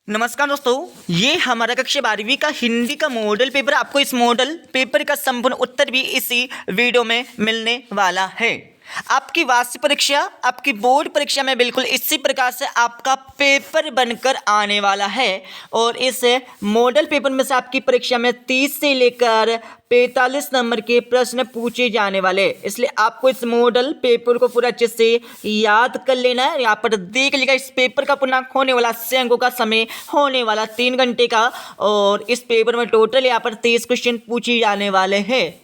नमस्कार दोस्तों, ये हमारा कक्षा 12वीं का हिंदी का मॉडल पेपर। आपको इस मॉडल पेपर का संपूर्ण उत्तर भी इसी वीडियो में मिलने वाला है। आपकी वार्षिक परीक्षा, आपकी बोर्ड परीक्षा में बिल्कुल इसी प्रकार से आपका पेपर बनकर आने वाला है। और इस मॉडल पेपर में से आपकी परीक्षा में 30 से लेकर 45 नंबर के प्रश्न पूछे जाने वाले, इसलिए आपको इस मॉडल पेपर को पूरा अच्छे से याद कर लेना है। यहाँ पर देख लीजिएगा, इस पेपर का पूर्णांक होने वाला 80 अंकों का समय होने वाला 3 घंटे का। और इस पेपर में टोटल यहाँ पर 30 क्वेश्चन पूछे जाने वाले हैं।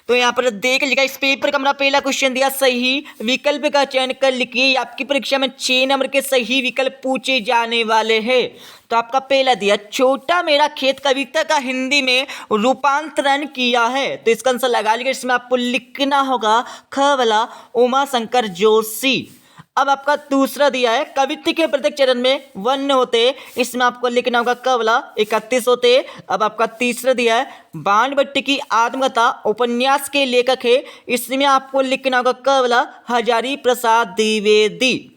तो यहाँ पर देख लीजिएगा, इस पेपर का हमारा पहला क्वेश्चन दिया, सही विकल्प का चयन कर लिखिए। आपकी परीक्षा में 6 नंबर के सही विकल्प पूछे जाने वाले हैं। तो आपका पहला दिया, छोटा मेरा खेत कविता का हिंदी में रूपांतरण किया है। तो इसका आंसर लगा लीजिए। इसमें आपको लिखना होगा ख वाला उमा शंकर जोशी। अब आपका दूसरा दिया है, कविता के प्रत्येक चरण में वर्ण होते, इसमें आपको लिखना होगा क वाला 31 होते। अब आपका तीसरा दिया है, बाणभट्ट की आत्मकथा उपन्यास के लेखक है, इसमें आपको लिखना होगा क वाला हजारी प्रसाद द्विवेदी।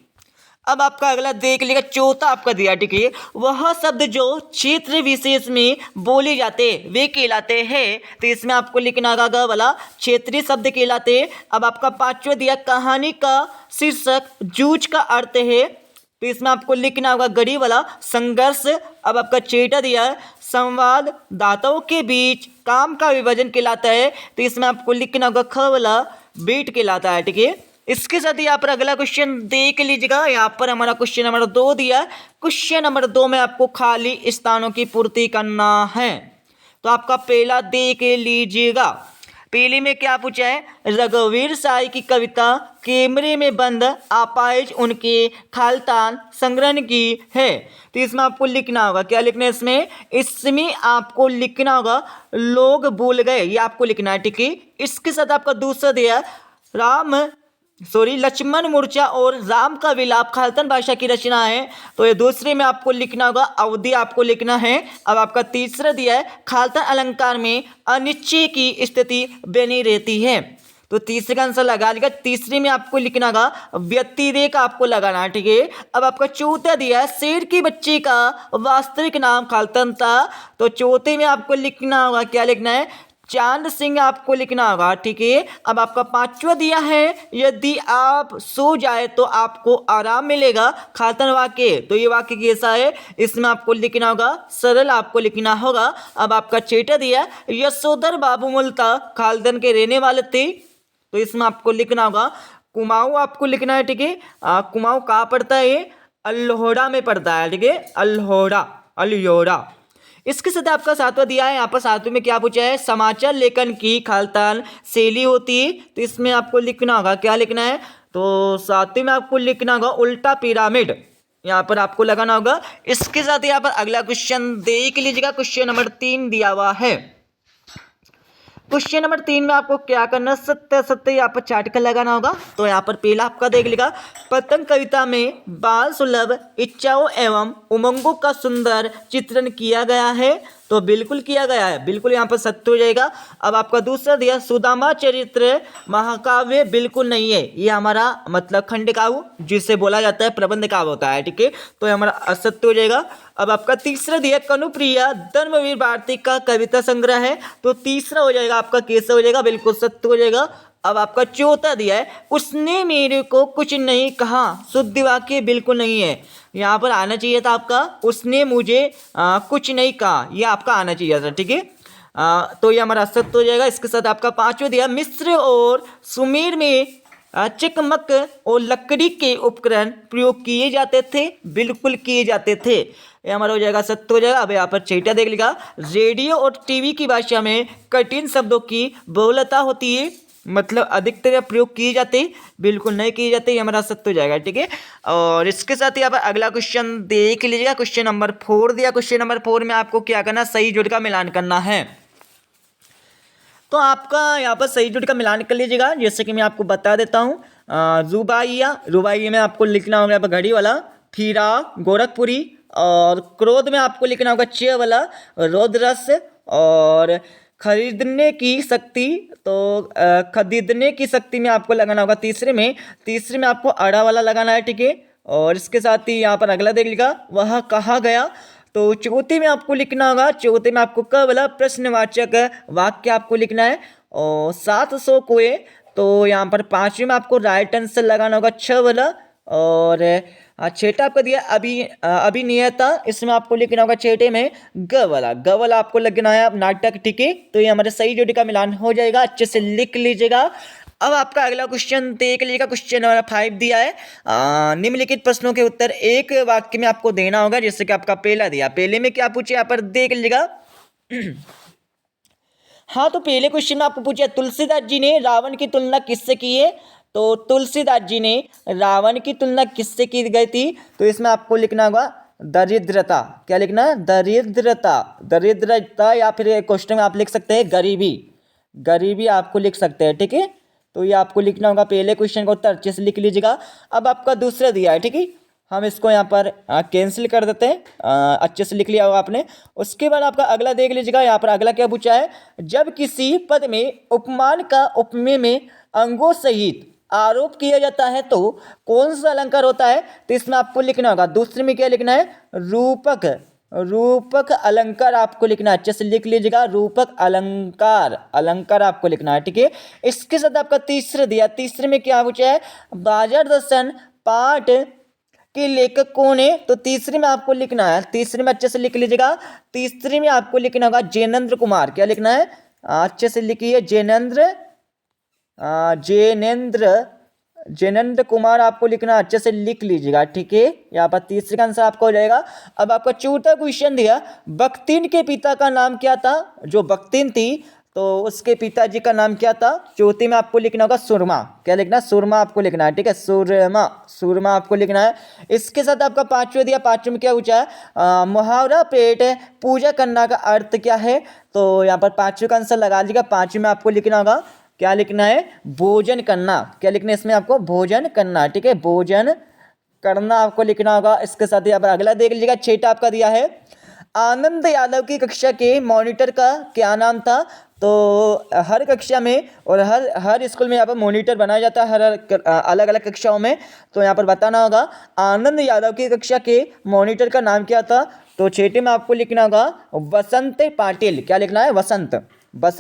अब आपका अगला देख लीजिएगा, चौथा आपका दिया, ठीक है, वह शब्द जो क्षेत्र विशेष में बोले जाते वे कहलाते हैं। तो इसमें आपको लिखना होगा ग वाला क्षेत्रीय शब्द कहलाते। अब आपका पांचवा दिया, कहानी का शीर्षक जूझ का अर्थ है, तो इसमें आपको लिखना होगा गढ़ी वाला संघर्ष। अब आपका छठा दिया है, संवाददाताओं के बीच काम का विभाजन कहलाता है, तो इसमें आपको लिखना होगा ख वाला बीट कहलाता है, ठीक है। इसके साथ ही यहाँ पर अगला क्वेश्चन देख लीजिएगा। यहाँ पर हमारा क्वेश्चन नंबर 2 दिया। क्वेश्चन नंबर 2 में आपको खाली स्थानों की पूर्ति करना है। तो आपका पहला देख लीजिएगा। पहले में क्या पूछा है, रघुवीर साई की कविता कैमरे में बंद आपाइज उनके खालतान संग्रहण की है। तो इसमें आपको लिखना होगा, क्या लिखना है इसमें आपको लिखना होगा लोग भूल गए, ये आपको लिखना है, ठीक है। इसके साथ आपका दूसरा दिया, लक्ष्मण मूर्छा और राम का विलाप खालतन भाषा की रचना है, तो ये दूसरे में आपको लिखना होगा अवधि आपको लिखना है। अब आपका तीसरा दिया है, खालतन अलंकार में अनिश्चय की स्थिति बनी रहती है, तो तीसरे का आंसर लगा लिखा। तीसरे में आपको लिखना होगा व्यतिरेक आपको लगाना है, ठीक है। अब आपका चौथा दिया है, शेर के बच्चे का वास्तविक नाम खालतन था, तो चौथे में आपको लिखना होगा, क्या लिखना है, चांद सिंह आपको लिखना होगा, ठीक है। अब आपका पांचवा दिया है, यदि आप सो जाए तो आपको आराम मिलेगा खालतन वाक्य, तो ये वाक्य कैसा है, इसमें आपको लिखना होगा सरल आपको लिखना होगा। अब आपका छठा दिया, यशोधर बाबू मुल्ता खालतन के रहने वाले थे, तो इसमें आपको लिखना होगा कुमाऊं आपको लिखना है, ठीक है। कुमाऊं कहाँ पड़ता है, अल्होड़ा में पड़ता है, ठीक है, अल्होड़ा। इसके साथ आपका सातवां दिया है, यहाँ पर सातवें में क्या पूछा है, समाचार लेखन की खालतान शैली होती है, तो इसमें आपको लिखना होगा, क्या लिखना है, तो सातवें में आपको लिखना होगा उल्टा पिरामिड, यहाँ पर आपको लगाना होगा। इसके साथ यहाँ पर अगला क्वेश्चन देख लीजिएगा। क्वेश्चन नंबर 3 दिया हुआ है। क्वेश्चन नंबर 3 में आपको क्या करना है, सत्य सत्य यहाँ पर चार्ट कर लगाना होगा। तो यहाँ पर पहला आपका देख लेगा, पतंग कविता में बाल सुलभ इच्छाओं एवं उमंगों का सुंदर चित्रण किया गया है, तो बिल्कुल किया गया है, बिल्कुल यहाँ पर सत्य हो जाएगा। अब आपका दूसरा दिया, सुदामा चरित्र महाकाव्य बिल्कुल नहीं है, ये हमारा मतलब खंड काव्य जिसे बोला जाता है प्रबंध काव्य होता है, ठीक है, तो ये हमारा असत्य हो जाएगा। अब आपका तीसरा दिया, कनुप्रिया धर्मवीर भारती का कविता संग्रह है, तो तीसरा हो जाएगा आपका कैसा हो जाएगा, बिल्कुल सत्य हो जाएगा। अब आपका चौथा दिया है, उसने मेरे को कुछ नहीं कहा, शुद्ध वाक्य बिल्कुल नहीं है, यहाँ पर आना चाहिए था आपका उसने मुझे कुछ नहीं कहा, ये आपका आना चाहिए था, ठीक है। तो ये हमारा असत्य हो जाएगा। इसके साथ आपका पांचवा दिया, मिस्र और सुमेर में चकमक और लकड़ी के उपकरण प्रयोग किए जाते थे, बिल्कुल किए जाते थे, ये हमारा हो जाएगा सत्य हो जाएगा। अब यहाँ पर छठा देख लेगा, रेडियो और टीवी की भाषा में कठिन शब्दों की बहुलता होती है, मतलब अधिकतर प्रयोग किए जाते, बिल्कुल नहीं किए जाते, ये हमारा सत्य हो जाएगा, ठीक है। और इसके साथ यहाँ पर अगला क्वेश्चन देख लीजिएगा। क्वेश्चन नंबर 4 दिया। क्वेश्चन नंबर 4 में आपको क्या करना, सही जुड़ का मिलान करना है, तो आपका यहाँ पर सही जुड़ का मिलान कर लीजिएगा। जैसे कि मैं आपको बता देता हूँ, रुबाइया में आपको लिखना होगा यहाँ पर घड़ी वाला, फीरा गोरखपुरी, और क्रोध में आपको लिखना होगा च वाला रौद्रस, और खरीदने की शक्ति, तो खरीदने की शक्ति में आपको लगाना होगा तीसरे में आपको अड़ा वाला लगाना है, ठीक है। और इसके साथ ही यहाँ पर अगला देख लीजिएगा, वह कहा गया, तो चौथे में आपको लिखना होगा, चौथे में आपको क वाला प्रश्नवाचक वाक्य आपको लिखना है। और 700 कुएं, तो यहाँ पर पांचवें में आपको राइट आंसर लगाना होगा छ वाला। और छठा आपका दिया अभिनेता, इसमें आपको लिखना होगा छठे में ग वाला आपको लिखना है नाटक, ठीक है। तो ये हमारे सही जोड़ी का मिलान हो जाएगा, अच्छे से लिख लीजिएगा। अब आपका अगला क्वेश्चन देख लीजिएगा, क्वेश्चन नंबर 5 दिया है, निम्नलिखित प्रश्नों के उत्तर एक वाक्य में आपको देना होगा। जैसे कि आपका पहला दिया, पहले में क्या पूछे यहाँ पर देख लीजिएगा। हाँ, तो पहले क्वेश्चन में आपको पूछा तुलसीदास जी ने रावण की तुलना किससे की है। तो तुलसीदास जी ने रावण की तुलना किससे की गई थी। तो इसमें आपको लिखना होगा दरिद्रता, क्या लिखना है, दरिद्रता, या फिर क्वेश्चन में आप लिख सकते हैं गरीबी आपको लिख सकते हैं, ठीक है। तो ये आपको लिखना होगा, पहले क्वेश्चन का उत्तर अच्छे से लिख लीजिएगा। अब आपका दूसरा दिया है, ठीक है, हम इसको यहाँ पर कैंसिल कर देते हैं, अच्छे से लिख लिया होगा आपने। उसके बाद आपका अगला देख लीजिएगा, यहाँ पर अगला क्या पूछा है, जब किसी पद में उपमान का उपमेय में अंगों सहित आरोप किया जाता है तो कौन सा अलंकार होता है। तो इसमें आपको लिखना होगा, दूसरे में क्या लिखना है, रूपक अलंकार आपको लिखना है, अच्छे से लिख लीजिएगा, रूपक अलंकार आपको लिखना है, ठीक है। इसके साथ आपका तीसरा दिया, तीसरे में क्या पूछा है, बाजार दर्शन पाठ के लेखक कौन है। तो तीसरे में आपको लिखना है, तीसरे में अच्छे से लिख लीजिएगा, तीसरे में आपको लिखना होगा जैनेन्द्र कुमार, क्या लिखना है, अच्छे से लिखिए, जैनेन्द्र कुमार आपको लिखना, अच्छे से लिख लीजिएगा, ठीक है। यहाँ पर तीसरे का आंसर आपका हो जाएगा। अब आपका चौथा क्वेश्चन दिया, बख्तिन के पिता का नाम क्या था। जो बख्तिन थी तो उसके पिताजी का नाम क्या था। चौथे में आपको लिखना होगा सुरमा, क्या लिखना है, सुरमा आपको लिखना है, ठीक है, सुरमा आपको लिखना है। इसके साथ आपका पांचवा दिया, पांचवें में क्या पूछा है, मुहावरा पेट पूजा करना का अर्थ क्या है। तो यहाँ पर पांचवें का आंसर लगा लीजिएगा, पांचवें में आपको लिखना होगा, क्या लिखना है, भोजन करना, क्या लिखना है इसमें आपको, भोजन करना, ठीक है, भोजन करना आपको लिखना होगा। इसके साथ यहाँ पर अगला देख लीजिएगा, छठा आपका दिया है, आनंद यादव की कक्षा के मॉनिटर का क्या नाम था। तो हर कक्षा में और हर स्कूल में यहाँ पर मॉनिटर बनाया जाता है, हर अलग अलग कक्षाओं में। तो यहाँ पर बताना होगा आनंद यादव की कक्षा के मॉनिटर का नाम क्या था। तो छठे में आपको लिखना होगा वसंत पाटिल, क्या लिखना है, वसंत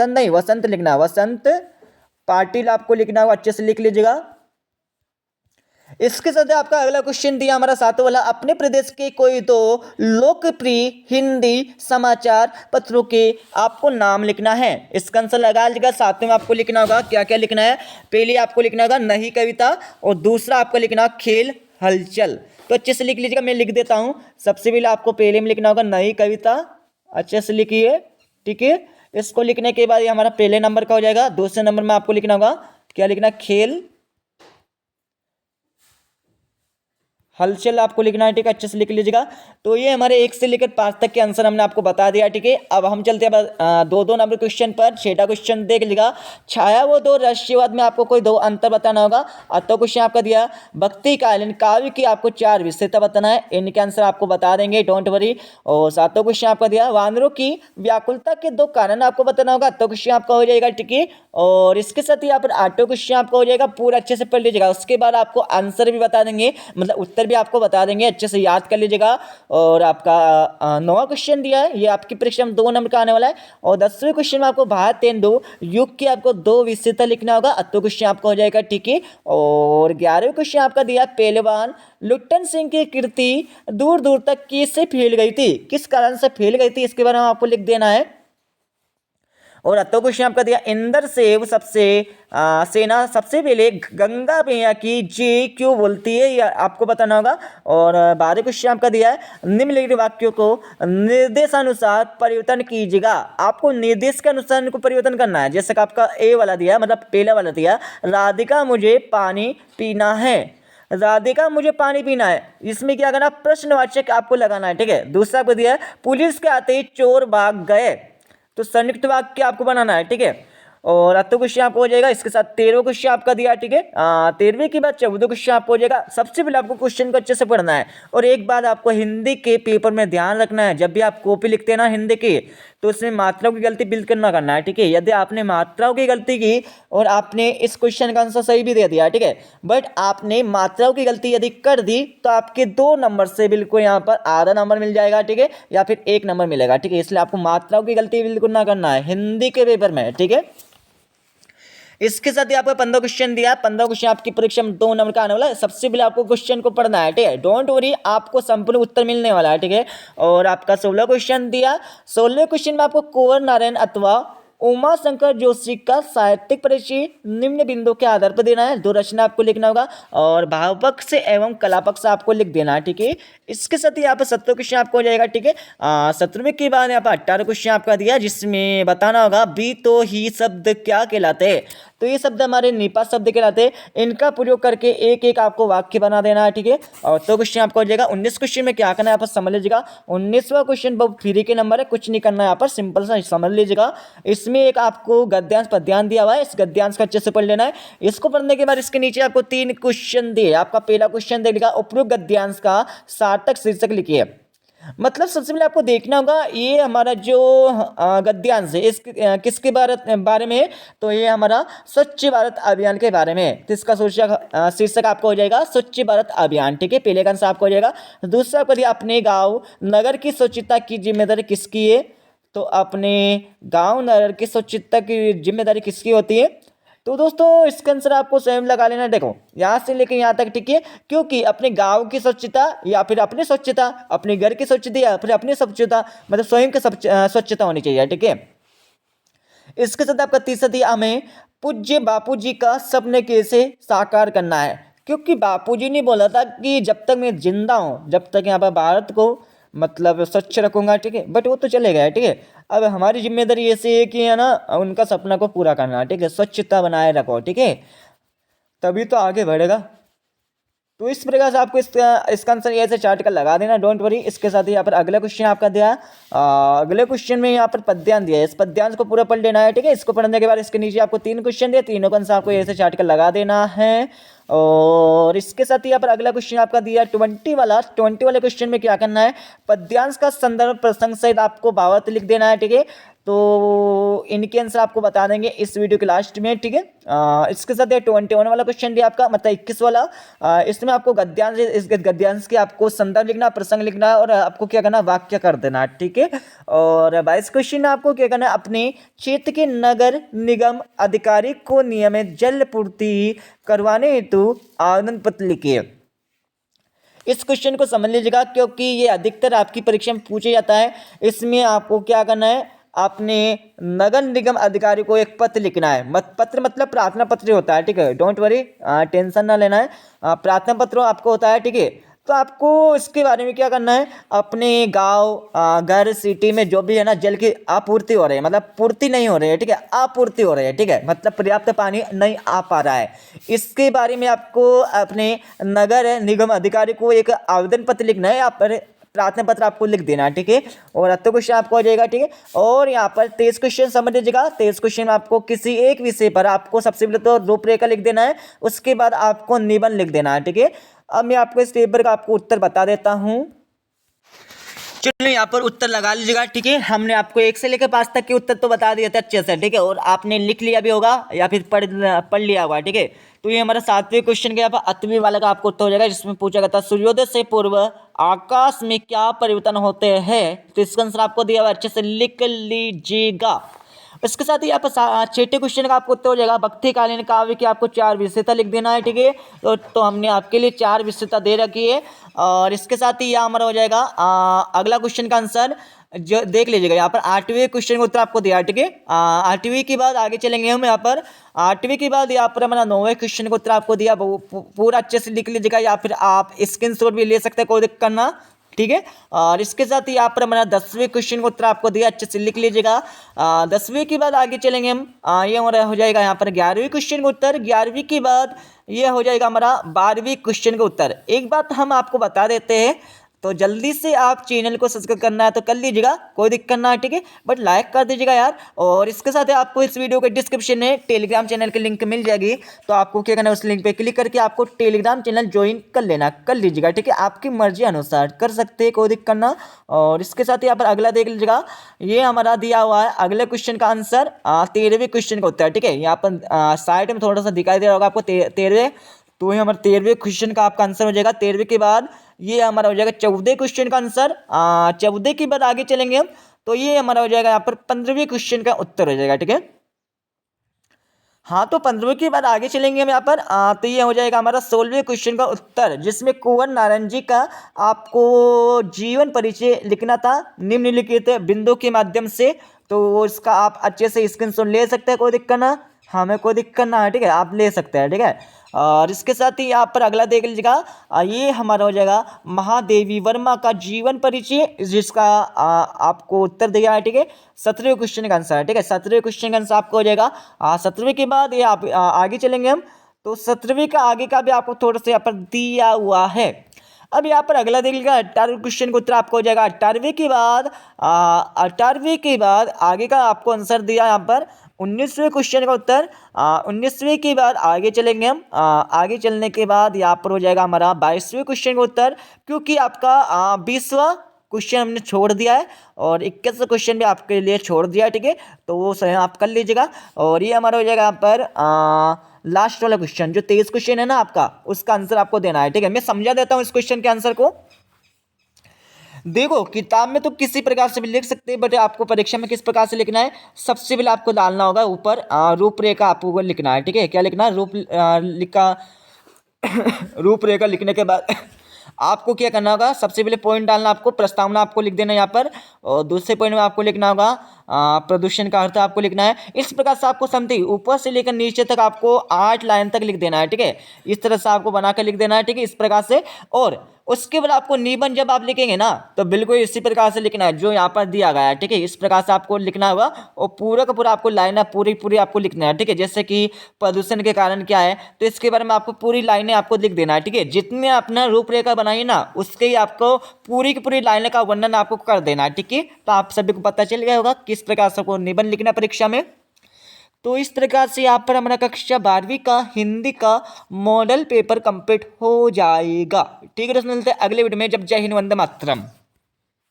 नहीं, वसंत लिखना है, वसंत पाटिल आपको लिखना होगा, अच्छे से लिख लीजिएगा। इसके साथ आपका अगला क्वेश्चन दिया हमारा सातवां वाला, अपने प्रदेश के कोई दो लोकप्रिय हिंदी समाचार पत्रों के आपको नाम लिखना है। इसका आंसर लगा लीजिएगा, सातवें में आपको लिखना होगा, क्या क्या लिखना है, पहले आपको लिखना होगा नई कविता, और दूसरा आपको लिखना खेल हलचल। तो अच्छे से लिख लीजिएगा, मैं लिख देता हूँ। सबसे पहले आपको पहले में लिखना होगा नई कविता, अच्छे से लिखिए, ठीक है। इसको लिखने के बाद ये हमारा पहले नंबर का हो जाएगा। दूसरे नंबर में आपको लिखना होगा, क्या लिखना, खेल हलचल आपको लिखना है, ठीक है, अच्छे से लिख लीजिएगा। तो ये हमारे 1 से लेकर 5 तक के आंसर हमने आपको बता दिया, ठीक है। अब हम चलते हैं 2-2 नंबर क्वेश्चन पर। छठा क्वेश्चन देख लीजिएगा, छाया व दो राष्ट्रीयवाद में आपको कोई दो अंतर बताना होगा। तो क्वेश्चन आपका दिया, भक्तिकालीन काव्य की आपको 4 विशेषता बताना है, इनके आंसर आपको बता देंगे, डोंट वरी। और सातों क्वेश्चन आपका दिया, वानरों की व्याकुलता के 2 कारण आपको बताना होगा। तो क्वेश्चन आपका हो जाएगा, ठीक है। और इसके साथ ही यहाँ पर 8वां क्वेश्चन आपका हो जाएगा, पूरा अच्छे से पढ़ लीजिएगा। उसके बाद आपको आंसर भी बता देंगे, मतलब उत्तर भी आपको बता देंगे, अच्छे से याद कर लीजिएगा। और आपका 9वां क्वेश्चन दिया है, ये आपकी परीक्षा में 2 नंबर का आने वाला है। और 10वें क्वेश्चन में आपको भारत तेंदु युग की आपको 2 विशेषता लिखना होगा। तो क्वेश्चन आपका हो जाएगा, ठीक है। और 11वें क्वेश्चन आपका दिया, पहलवान लुट्टन सिंह की कीर्ति दूर दूर तक कैसे फैल गई थी, किस कारण से फैल गई थी, इसके बारे में आपको लिख देना है। और 8वां क्वेश्चन आपका दिया, इंद्रसेव सेना सबसे पहले गंगा मैया की जय क्यों बोलती है, यह आपको बताना होगा। और 12वें क्वेश्चन आपका दिया है, निम्नलिखित वाक्यों को निर्देशानुसार परिवर्तन कीजिएगा। आपको निर्देश के अनुसार इनको परिवर्तन करना है। जैसे कि आपका ए वाला दिया, मतलब पहला वाला दिया, राधिका मुझे पानी पीना है, राधिका मुझे पानी पीना है, इसमें क्या करना, प्रश्नवाचक आपको लगाना है, ठीक है। दूसरा आपको दिया है, पुलिस के आते ही चोर भाग गए, तो संयुक्त वाक्य आपको बनाना है, ठीक है। और 8वां क्वेश्चन आपको हो जाएगा। इसके साथ 13वां क्वेश्चन आपका दिया, ठीक है। 13वें के बाद 14वां क्वेश्चन आपको हो जाएगा। सबसे पहले आपको क्वेश्चन को अच्छे से पढ़ना है। और एक बात आपको हिंदी के पेपर में ध्यान रखना है, जब भी आप कॉपी लिखते हैं ना हिंदी की, तो इसमें मात्राओं की गलती बिल्कुल ना करना है, ठीक है। यदि आपने मात्राओं की गलती की और आपने इस क्वेश्चन का आंसर सही भी दे दिया, ठीक है, बट आपने मात्राओं की गलती यदि कर दी तो आपके 2 नंबर से बिल्कुल यहाँ पर आधा नंबर मिल जाएगा, ठीक है, या फिर 1 नंबर मिलेगा, ठीक है। इसलिए आपको मात्राओं की गलती बिल्कुल ना करना है हिंदी के पेपर में, ठीक है। इसके साथ ही आपको 15 क्वेश्चन दिया, 15 क्वेश्चन आपकी परीक्षा में 2 नंबर का आने वाला है। सबसे पहले आपको क्वेश्चन को पढ़ना है, ठीक है, डोंट वरी, आपको संपूर्ण उत्तर मिलने वाला है, ठीक है। और आपका 16 क्वेश्चन दिया, 16 क्वेश्चन में आपको कुंवर नारायण अथवा उमा शंकर जोशी का साहित्यिक परिचय निम्न बिंदु के आधार पर देना है। 2 रचना आपको लिखना होगा और भाव पक्ष एवं कला पक्ष आपको लिख देना है, ठीक है। इसके साथ ही यहाँ पर 17 क्वेश्चन आपको हो जाएगा, ठीक है। 17वें के बाद यहाँ पर 18 क्वेश्चन आपका दिया, जिसमें बताना होगा भी तो ही शब्द क्या कहलाते हैं। तो ये शब्द हमारे निपात शब्द कहलाते हैं, इनका प्रयोग करके एक एक आपको वाक्य बना देना है, ठीक है। और तो क्वेश्चन आपको हो जाएगा। 19 क्वेश्चन में क्या करना है यहाँ पर समझ लीजिएगा। 19वां क्वेश्चन बहुत फ्री के नंबर है, कुछ नहीं करना है यहाँ पर, सिंपल सा समझ लीजिएगा। इसमें एक आपको गद्यांश पद्यांश दिया हुआ है, इस गद्यांश का अच्छे से पढ़ लेना है। इसको पढ़ने के बाद इसके नीचे आपको 3 क्वेश्चन दिए। आपका पहला क्वेश्चन देगा उपयुक्त गद्यांश का सार्थक शीर्षक लिखिए। मतलब सबसे पहले आपको देखना होगा ये हमारा जो गद्यांश है इस किसके बारे में है, तो ये हमारा स्वच्छ भारत अभियान के बारे में है। तो इसका शीर्षक आपको हो जाएगा स्वच्छ भारत अभियान, ठीक है, पहले का आंसर आपको हो जाएगा। दूसरा आपको दिया अपने गाँव नगर की स्वच्छता की जिम्मेदारी किसकी है, तो अपने गाँव नगर की स्वच्छता की जिम्मेदारी किसकी होती है। तो दोस्तों इसका आंसर आपको स्वयं लगा लेना। देखो यहाँ से लेकर यहाँ तक, ठीक है, क्योंकि अपने गांव की स्वच्छता या फिर अपनी स्वच्छता, अपने घर की स्वच्छता या फिर अपनी स्वच्छता, मतलब स्वयं की स्वच्छता होनी चाहिए, ठीक है। इसके साथ आपका तीसरा दिया हमें पूज्य बापू जी का सपने कैसे साकार करना है, क्योंकि बापू जी ने बोला था कि जब तक मैं जिंदा हूँ जब तक यहाँ पर भारत को मतलब स्वच्छ रखूंगा, ठीक है, बट वो तो चले गए, ठीक है। अब हमारी जिम्मेदारी ऐसी है कि है ना उनका सपना को पूरा करना, ठीक है, स्वच्छता बनाए रखो, ठीक है, तभी तो आगे बढ़ेगा। तो इस प्रकार से आपको इसका आंसर ऐसे चार्ट का लगा देना, डोंट वरी। इसके साथ ही यहाँ पर अगला क्वेश्चन आपका दिया, अगले क्वेश्चन में यहाँ पर पद्यांश दिया है, इस पद्यांश को पूरा पढ़ लेना है, ठीक है। इसको पढ़ने के बाद इसके नीचे आपको 3 क्वेश्चन दिया, तीनों का आंसर आपको ऐसे चार्ट का लगा देना है। और इसके साथ ही यहाँ पर अगला क्वेश्चन आपका दिया 20 वाले क्वेश्चन में क्या करना है, पद्यांश का संदर्भ प्रसंग सहित आपको भावार्थ लिख देना है, ठीक है। तो इनके आंसर आपको बता देंगे इस वीडियो के लास्ट में, ठीक है। इसके साथ 21 वाला क्वेश्चन भी आपका मतलब 21 वाला, इसमें आपको गद्यांश, इस गद्यांश के आपको संदर्भ लिखना, प्रसंग लिखना और आपको क्या करना, वाक्य कर देना, ठीक है। और 22 क्वेश्चन आपको क्या करना है, अपने क्षेत्र के नगर निगम अधिकारी को नियमित जल पूर्ति करवाने हेतु आवेदन पत्र लिखिए। इस क्वेश्चन को समझ लीजिएगा क्योंकि ये अधिकतर आपकी परीक्षा में पूछा जाता है। इसमें आपको क्या करना है, आपने नगर निगम अधिकारी को एक पत्र लिखना है। पत्र मतलब प्रार्थना पत्र होता है, ठीक है, डोंट वरी, टेंशन ना लेना है, प्रार्थना पत्र आपको होता है, ठीक है। तो आपको इसके बारे में क्या करना है, अपने गांव घर सिटी में जो भी है ना जल की आपूर्ति हो रही है, मतलब पूर्ति नहीं हो रही है, ठीक है, आपूर्ति हो रही है, ठीक है, मतलब पर्याप्त पानी नहीं आ पा रहा है, इसके बारे में आपको अपने नगर निगम अधिकारी को एक आवेदन पत्र लिखना है, आप प्रार्थना पत्र आपको लिख देना है, ठीक है। और तो क्वेश्चन आपको हो जाएगा, ठीक है। और यहाँ पर 23 क्वेश्चन समझ लीजिएगा। 23 क्वेश्चन में आपको किसी एक विषय पर आपको सबसे पहले तो रूपरेखा लिख देना है, उसके बाद आपको निबंध लिख देना है, ठीक है। अब मैं आपको इस पेपर का आपको उत्तर बता देता हूँ। चलिए यहाँ पर उत्तर लगा लीजिएगा, ठीक है। हमने आपको 1 से लेकर 5 तक के उत्तर तो बता दिए थे अच्छे से, ठीक है, और आपने लिख लिया भी होगा या फिर पढ़ लिया होगा, ठीक है। तो ये हमारा 7वें क्वेश्चन के यहाँ पर 8वीं वाला का आपको उत्तर हो जाएगा, जिसमें पूछा गया था सूर्योदय से पूर्व आकाश में क्या परिवर्तन होते हैं। तो इसका आंसर आपको दिया हुआ, अच्छे से लिख लीजिएगा। इसके साथ ही आप 6ठे क्वेश्चन का आपको उत्तर हो जाएगा, भक्तिकालीन काव्य की आपको 4 विशेषता लिख देना है, ठीक है। तो हमने आपके लिए 4 विशेषता दे रखी है। और इसके साथ ही यह हमारा हो जाएगा अगला क्वेश्चन का आंसर जो देख लीजिएगा। यहाँ पर 8वें क्वेश्चन का उत्तर आपको दिया, ठीक है। 8वीं के बाद आगे चलेंगे हम। यहाँ पर 8वीं के बाद यहाँ पर हमारा 9वें क्वेश्चन का उत्तर आपको दिया, पूरा अच्छे से लिख लीजिएगा, या फिर आप स्क्रीनशॉट भी ले सकते हैं, कोई दिक्कत करना, ठीक है। और इसके साथ ही यहाँ पर हमारा 10वें क्वेश्चन का उत्तर आपको दिया, अच्छे से लिख लीजिएगा। 10वें के बाद आगे चलेंगे हम। ये हमारा हो जाएगा यहाँ पर 11वें क्वेश्चन का उत्तर। 11वीं के बाद ये हो जाएगा हमारा 12वीं क्वेश्चन का उत्तर। एक बात हम आपको बता देते हैं तो जल्दी से आप चैनल को सब्सक्राइब करना है तो कर लीजिएगा, कोई दिक्कत ना है, ठीक है। बट लाइक कर दीजिएगा यार। और इसके साथ ही आपको इस वीडियो के डिस्क्रिप्शन में टेलीग्राम चैनल की लिंक मिल जाएगी। तो आपको क्या करना है, उस लिंक पे क्लिक करके आपको टेलीग्राम चैनल ज्वाइन कर लेना, कर लीजिएगा, ठीक है। आपकी मर्जी अनुसार कर सकते हैं, कोई दिक्कत ना। और इसके साथ ही यहाँ पर अगला देख लीजिएगा, ये हमारा दिया हुआ है अगले क्वेश्चन का आंसर 13वें क्वेश्चन का उत्तर है, ठीक है। यहाँ पर साइड में थोड़ा सा दिखाई दे रहा होगा आपको 13वें, तो ये हमारा 13वें क्वेश्चन का आपका आंसर हो जाएगा। 13वें के बाद ये हमारा हो जाएगा 14वें क्वेश्चन का आंसर। 14वें के बाद आगे चलेंगे हम, तो ये हमारा हो जाएगा यहाँ पर 15वें क्वेश्चन का उत्तर हो जाएगा, ठीक है। हाँ, तो 15वें के बाद आगे चलेंगे हम यहाँ पर, तो ये हो जाएगा हमारा 16वें क्वेश्चन का उत्तर, जिसमें कुंवर नारायण जी का आपको जीवन परिचय लिखना था निम्नलिखित बिंदु के माध्यम से। तो इसका आप अच्छे से स्क्रीनशॉट ले सकते हैं, कोई दिक्कत ना, हमें कोई दिक्कत ना है, ठीक है, आप ले सकते हैं, ठीक है। और इसके साथ ही यहाँ पर अगला देख लीजिएगा, ये हमारा हो जाएगा महादेवी वर्मा का जीवन परिचय, जिसका आपको उत्तर दिया है, ठीक है। 17वें क्वेश्चन का आंसर है, ठीक है। 17वें क्वेश्चन का आंसर आपको हो जाएगा। 17वें के बाद ये आप आगे चलेंगे हम, तो 17वें का आगे का भी आपको थोड़ा सा यहाँ पर दिया हुआ है। अब यहाँ पर अगला देख लीजिएगा, 18वें क्वेश्चन का उत्तर आपको हो जाएगा। 18वें के बाद 18वें के बाद आगे का आपको आंसर दिया यहाँ पर 19वें क्वेश्चन का उत्तर। 19वें के बाद आगे चलेंगे हम, आगे चलने के बाद यहाँ पर हो जाएगा हमारा 22वें क्वेश्चन का उत्तर, क्योंकि आपका 20वां क्वेश्चन हमने छोड़ दिया है और 21वां क्वेश्चन भी आपके लिए छोड़ दिया है, ठीक है। तो वो सही आप कर लीजिएगा। और ये हमारा हो जाएगा यहाँ पर लास्ट वाला क्वेश्चन, जो 23 क्वेश्चन है ना आपका, उसका आंसर आपको देना है, ठीक है। मैं समझा देता हूँ इस क्वेश्चन के आंसर को। देखो, किताब में तो किसी प्रकार से भी लिख सकते हैं, बट आपको परीक्षा में किस प्रकार से लिखना है, सबसे पहले आपको डालना होगा ऊपर रूपरेखा, आपको लिखना है, ठीक है। क्या लिखना है, रूपरेखा लिखने के बाद आपको क्या करना होगा, सबसे पहले पॉइंट डालना, आपको प्रस्तावना आपको लिख देना है यहाँ पर। और दूसरे पॉइंट में आपको लिखना होगा प्रदूषण का अर्थ आपको लिखना है। इस प्रकार से आपको समझी ऊपर से लेकर नीचे तक आपको 8 लाइन तक लिख देना है, ठीक है। इस तरह से आपको बनाकर लिख देना है, ठीक है, इस प्रकार से। और उसके बाद आपको निबंध जब आप लिखेंगे ना, तो बिल्कुल इसी प्रकार से लिखना है जो यहाँ पर दिया गया है, ठीक है। इस प्रकार से आपको लिखना होगा और पूरा का पूरा आपको लाइनें पूरी आपको लिखना है, ठीक है। जैसे कि प्रदूषण के कारण क्या है, तो इसके बारे में आपको पूरी लाइनें आपको लिख देना है, ठीक है। जितने अपना रूपरेखा बनाई ना, उसके ही आपको पूरी की पूरी लाइनें का वर्णन आपको कर देना है, ठीक है। तो आप सभी को पता चल गया होगा किस प्रकार से आपको निबंध लिखना परीक्षा में। तो इस प्रकार से यहाँ पर हमारा कक्षा 12वीं का हिंदी का मॉडल पेपर कंप्लीट हो जाएगा, ठीक है। दोस्तों मिलते हैं अगले वीडियो में, जब जय हिंद, वंदे मातरम।